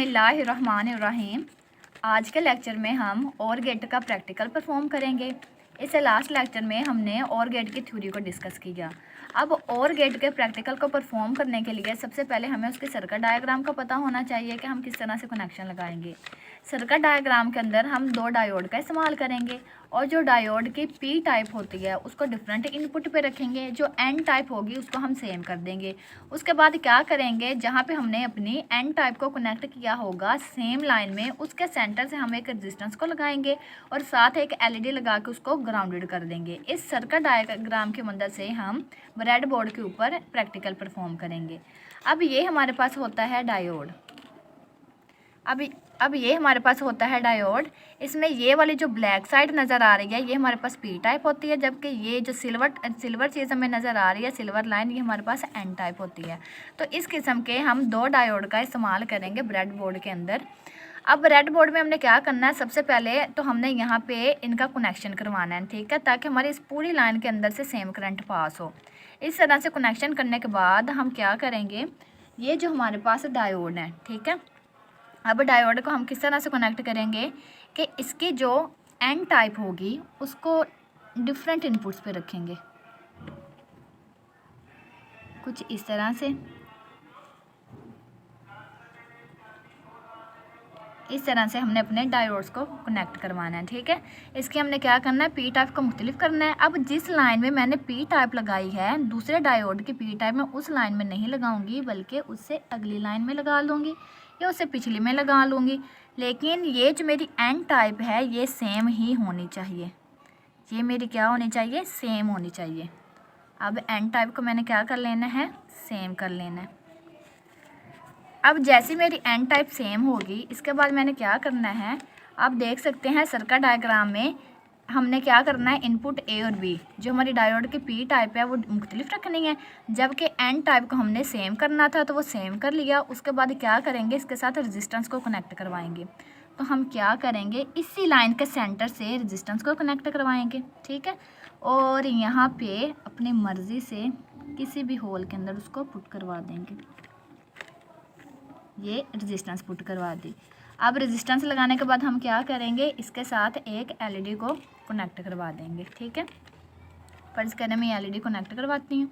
बिस्मिल्लाहिर्रहमानिर्रहीम। आज के लेक्चर में हम और गेट का प्रैक्टिकल परफॉर्म करेंगे। इससे लास्ट लेक्चर में हमने और गेट की थ्योरी को डिस्कस किया। अब और गेट के प्रैक्टिकल को परफॉर्म करने के लिए सबसे पहले हमें उसके सर्किट डायग्राम का पता होना चाहिए कि हम किस तरह से कनेक्शन लगाएंगे। सर्किट डायग्राम के अंदर हम दो डायोड का इस्तेमाल करेंगे और जो डायोड की पी टाइप होती है उसको डिफरेंट इनपुट पे रखेंगे, जो एन टाइप होगी उसको हम सेम कर देंगे। उसके बाद क्या करेंगे, जहाँ पे हमने अपनी एन टाइप को कनेक्ट किया होगा सेम लाइन में, उसके सेंटर से हम एक रेजिस्टेंस को लगाएंगे और साथ एक एलईडी लगा के उसको ग्राउंडेड कर देंगे। इस सर्किट डायग्राम की मदद से हम ब्रेड बोर्ड के ऊपर प्रैक्टिकल परफॉर्म करेंगे। अब ये हमारे पास होता है डायोड। अब ये हमारे पास होता है डायोड। इसमें ये वाली जो ब्लैक साइड नज़र आ रही है ये हमारे पास पी टाइप होती है, जबकि ये जो सिल्वर चीज़ हमें नज़र आ रही है, सिल्वर लाइन, ये हमारे पास एन टाइप होती है। तो इस किस्म के हम दो डायोड का इस्तेमाल करेंगे ब्रेड बोर्ड के अंदर। अब ब्रेड बोर्ड में हमने क्या करना है, सबसे पहले तो हमने यहाँ पे इनका कनेक्शन करवाना है, ठीक है, ताकि हमारी इस पूरी लाइन के अंदर से सेम करंट पास हो। इस तरह से कनेक्शन करने के बाद हम क्या करेंगे, ये जो हमारे पास डायोड है, ठीक है, अब डायोड को हम किस तरह से कनेक्ट करेंगे कि इसकी जो एन टाइप होगी उसको डिफरेंट इनपुट्स पे रखेंगे, कुछ इस तरह से। इस तरह से हमने अपने डायोड्स को कनेक्ट करवाना है, ठीक है। इसके हमने क्या करना है, पी टाइप को मुख्तलिफ करना है। अब जिस लाइन में मैंने पी टाइप लगाई है, दूसरे डायोड की पी टाइप में उस लाइन में नहीं लगाऊंगी, बल्कि उससे अगली लाइन में लगा लूँगी या उससे पिछली में लगा लूँगी। लेकिन ये जो मेरी एन टाइप है ये सेम ही होनी चाहिए, ये मेरी क्या होनी चाहिए, सेम होनी चाहिए। अब एन टाइप को मैंने क्या कर लेना है, सेम कर लेना है। अब जैसी मेरी एन टाइप सेम होगी, इसके बाद मैंने क्या करना है, आप देख सकते हैं सर्किट डायग्राम में हमने क्या करना है, इनपुट ए और बी, जो हमारी डायोड की पी टाइप है वो मुख्तलिफ रखनी है, जबकि एन टाइप को हमने सेम करना था तो वो सेम कर लिया। उसके बाद क्या करेंगे, इसके साथ रेजिस्टेंस को कनेक्ट करवाएंगे। तो हम क्या करेंगे, इसी लाइन के सेंटर से रेजिस्टेंस को कनेक्ट करवाएंगे, ठीक है, और यहाँ पे अपनी मर्ज़ी से किसी भी होल के अंदर उसको पुट करवा देंगे। ये रेजिस्टेंस पुट करवा दी। अब रेजिस्टेंस लगाने के बाद हम क्या करेंगे, इसके साथ एक एलईडी को कनेक्ट करवा देंगे, ठीक है। फर्ज करें मैं एलईडी कनेक्ट करवाती हूँ,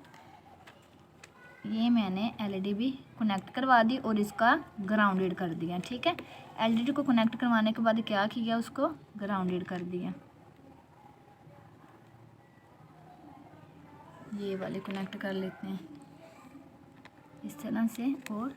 ये मैंने एलईडी भी कनेक्ट करवा दी और इसका ग्राउंडेड कर दिया, ठीक है। एलईडी को कनेक्ट करवाने के बाद क्या किया, उसको ग्राउंडेड कर दिया। ये वाले कनेक्ट कर लेते हैं इस तरह से, और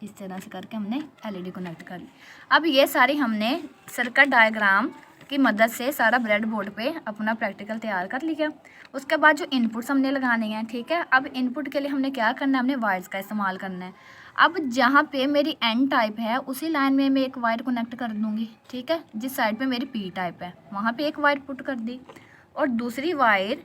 इस तरह से करके हमने एलईडी कनेक्ट कर ली। अब ये सारी हमने सर्किट डायग्राम की मदद से सारा ब्रेड बोर्ड पे अपना प्रैक्टिकल तैयार कर लिया। उसके बाद जो इनपुट्स हमने लगाने हैं, ठीक है, अब इनपुट के लिए हमने क्या करना है, हमने वायर्स का इस्तेमाल करना है। अब जहाँ पे मेरी एन टाइप है उसी लाइन में मैं एक वायर कनेक्ट कर दूँगी, ठीक है। जिस साइड पे मेरी पी टाइप है वहाँ पे एक वायर पुट कर दी, और दूसरी वायर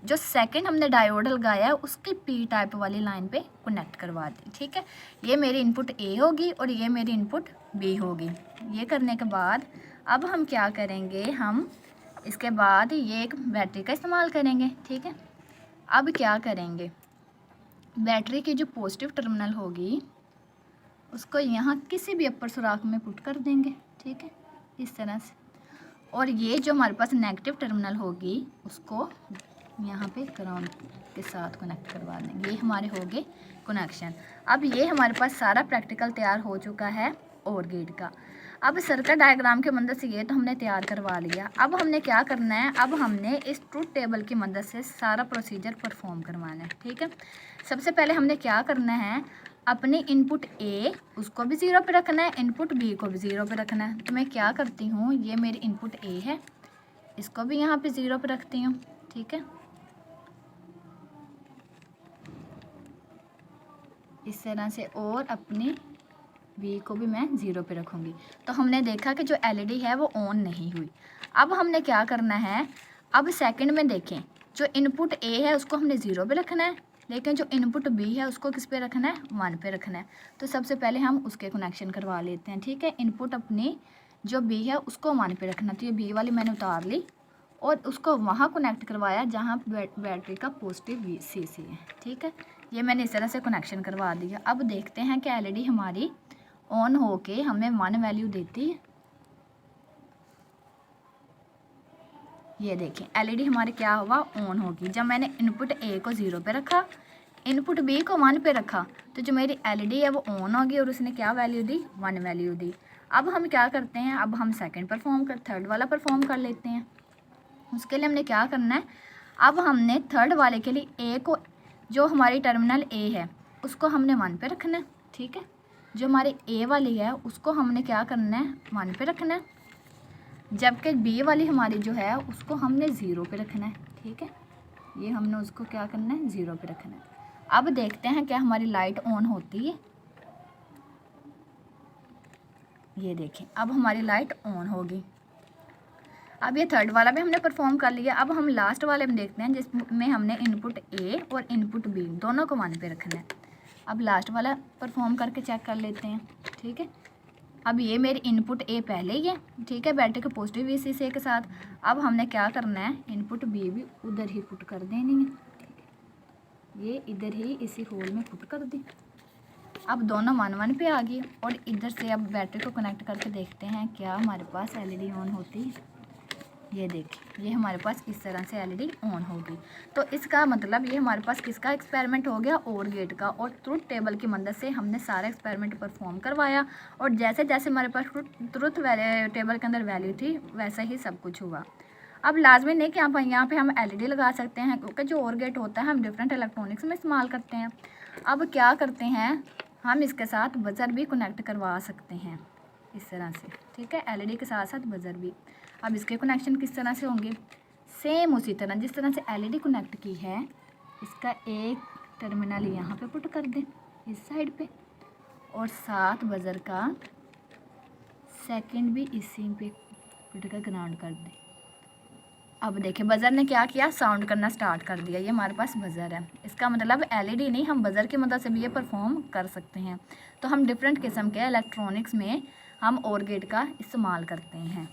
जो सेकंड हमने डायोड लगाया है उसकी पी टाइप वाली लाइन पे कनेक्ट करवा दी, ठीक है। ये मेरी इनपुट ए होगी और ये मेरी इनपुट बी होगी। ये करने के बाद अब हम क्या करेंगे, हम इसके बाद ये एक बैटरी का इस्तेमाल करेंगे, ठीक है। अब क्या करेंगे, बैटरी की जो पॉजिटिव टर्मिनल होगी उसको यहाँ किसी भी अपर सुराख में पुट कर देंगे, ठीक है, इस तरह से। और ये जो हमारे पास नेगेटिव टर्मिनल होगी उसको यहाँ पे ग्राउंड के साथ कनेक्ट करवा देंगे। ये हमारे हो गए कनेक्शन। अब ये हमारे पास सारा प्रैक्टिकल तैयार हो चुका है और गेट का। अब सर्किट डायग्राम की मदद से ये तो हमने तैयार करवा लिया। अब हमने क्या करना है, अब हमने इस ट्रूथ टेबल की मदद से सारा प्रोसीजर परफॉर्म करवाना है, ठीक है। सबसे पहले हमने क्या करना है, अपनी इनपुट ए उसको भी ज़ीरो पे रखना है, इनपुट बी को भी ज़ीरो पे रखना है। तो मैं क्या करती हूँ, ये मेरी इनपुट ए है, इसको भी यहाँ पे ज़ीरो पे रखती हूँ, ठीक है, इस तरह से, और अपनी बी को भी मैं ज़ीरो पे रखूँगी। तो हमने देखा कि जो एलईडी है वो ऑन नहीं हुई। अब हमने क्या करना है, अब सेकंड में देखें, जो इनपुट ए है उसको हमने ज़ीरो पे रखना है, लेकिन जो इनपुट बी है उसको किस पे रखना है, 1 पे रखना है। तो सबसे पहले हम उसके कनेक्शन करवा लेते हैं, ठीक है। इनपुट अपनी जो बी है उसको 1 पे रखना, तो ये बी वाली मैंने उतार ली और उसको वहाँ कनेक्ट करवाया जहाँ बैटरी का पॉजिटिव CC है, ठीक है। ये मैंने इस तरह से कनेक्शन करवा दिया। अब देखते हैं कि एलईडी हमारी ऑन होके हमें 1 वैल्यू देती है। ये देखें एलईडी हमारे क्या हुआ, ऑन होगी। जब मैंने इनपुट ए को 0 पे रखा, इनपुट बी को 1 पे रखा, तो जो मेरी एलईडी है वो ऑन होगी और उसने क्या वैल्यू दी, 1 वैल्यू दी। अब हम क्या करते हैं, अब हम थर्ड वाला परफॉर्म कर लेते हैं। उसके लिए हमने क्या करना है, अब हमने थर्ड वाले के लिए ए को, जो हमारी टर्मिनल ए है उसको हमने 1 पे रखना है, ठीक है। जो हमारी ए वाली है उसको हमने क्या करना है, 1 पे रखना है, जबकि बी वाली हमारी जो है उसको हमने 0 पे रखना है, ठीक है। ये हमने उसको क्या करना है, 0 पे रखना है। अब देखते हैं क्या हमारी लाइट ऑन होती है। ये देखें अब हमारी लाइट ऑन होगी। अब ये थर्ड वाला भी हमने परफॉर्म कर लिया। अब हम लास्ट वाले में देखते हैं जिसमें हमने इनपुट ए और इनपुट बी दोनों को 1 पे रखना है। अब लास्ट वाला परफॉर्म करके चेक कर लेते हैं, ठीक है। अब ये मेरी इनपुट ए पहले ही है, ठीक है, बैटरी के पॉजिटिव VCC के साथ। अब हमने क्या करना है, इनपुट बी भी उधर ही पुट कर देनी है, ठीक है। ये इधर ही इसी होल में पुट कर दी। अब दोनों 1-1 पे आ गई और इधर से अब बैटरी को कनेक्ट करके देखते हैं क्या हमारे पास एलईडी ऑन होती है। ये देखिए ये हमारे पास इस तरह से एलईडी ऑन होगी। तो इसका मतलब ये हमारे पास किसका एक्सपेरिमेंट हो गया, और गेट का। और ट्रुथ टेबल की मदद से हमने सारा एक्सपेरिमेंट परफॉर्म करवाया और जैसे जैसे हमारे पास ट्रुथ टेबल के अंदर वैल्यू थी वैसा ही सब कुछ हुआ। अब लाजमी नहीं कि यहाँ पे हम एलईडी लगा सकते हैं, क्योंकि जो और गेट होता है हम डिफरेंट इलेक्ट्रॉनिक्स में इस्तेमाल करते हैं। अब क्या करते हैं, हम इसके साथ बज़र भी कनेक्ट करवा सकते हैं इस तरह से, ठीक है, एलईडी के साथ साथ बज़र भी। अब इसके कनेक्शन किस तरह से होंगे, सेम उसी तरह जिस तरह से एलईडी कनेक्ट की है, इसका एक टर्मिनल यहाँ पे पुट कर दें इस साइड पे, और साथ बज़र का सेकंड भी इसी पे पुट कर ग्राउंड कर दें। अब देखिए बज़र ने क्या किया, साउंड करना स्टार्ट कर दिया। ये हमारे पास बज़र है, इसका मतलब एलईडी नहीं, हम बज़र की मदद से भी ये परफॉर्म कर सकते हैं। तो हम डिफरेंट किस्म के इलेक्ट्रॉनिक्स में हम और गेट का इस्तेमाल करते हैं।